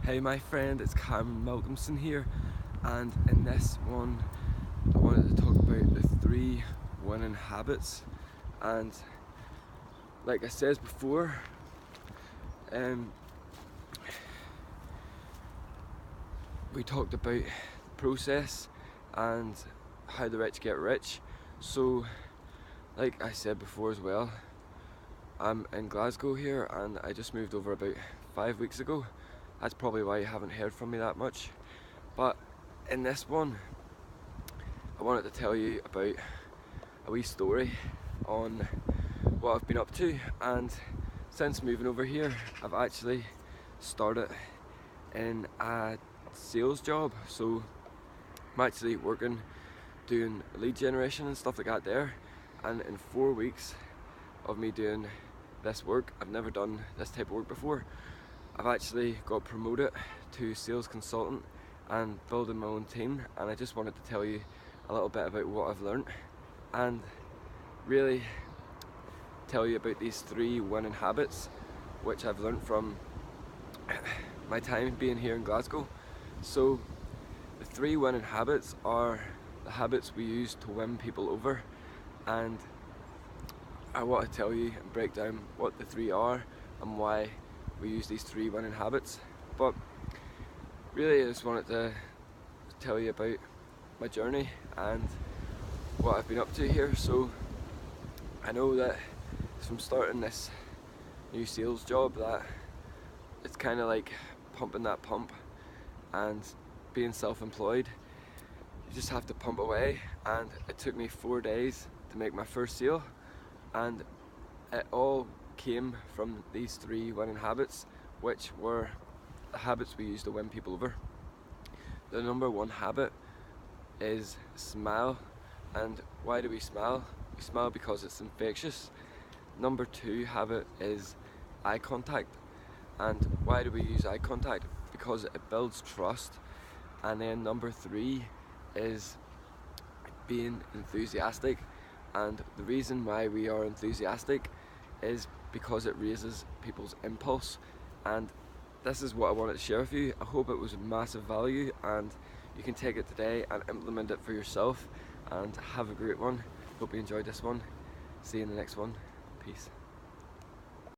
Hey my friend, it's Cameron Malcolmson here, and in this one I wanted to talk about the 3 winning habits. And like I said before, we talked about the process and how the rich get rich. So like I said before as well, I'm in Glasgow here and I just moved over about 5 weeks ago. That's probably why you haven't heard from me that much. But in this one, I wanted to tell you about a wee story on what I've been up to. And since moving over here, I've actually started in a sales job. So I'm actually working doing lead generation and stuff like that there. And in 4 weeks of me doing this work, I've never done this type of work before. I've actually got promoted to sales consultant and building my own team, and I just wanted to tell you a little bit about what I've learned and really tell you about these 3 winning habits which I've learned from my time being here in Glasgow. So the 3 winning habits are the habits we use to win people over, and I want to tell you and break down what the 3 are and why we use these 3 winning habits. But really I just wanted to tell you about my journey and what I've been up to here. So I know that from starting this new sales job that it's kind of like pumping that pump, and being self-employed, you just have to pump away. And it took me 4 days to make my first sale, and it all came from these 3 winning habits, which were the habits we use to win people over. The number 1 habit is smile. And why do we smile? We smile because it's infectious. Number 2 habit is eye contact. And why do we use eye contact? Because it builds trust. And then number 3 is being enthusiastic. And the reason why we are enthusiastic is because it raises people's impulse. And this is what I wanted to share with you. I hope it was of massive value and you can take it today and implement it for yourself, and have a great one. Hope you enjoyed this one. See you in the next one. Peace.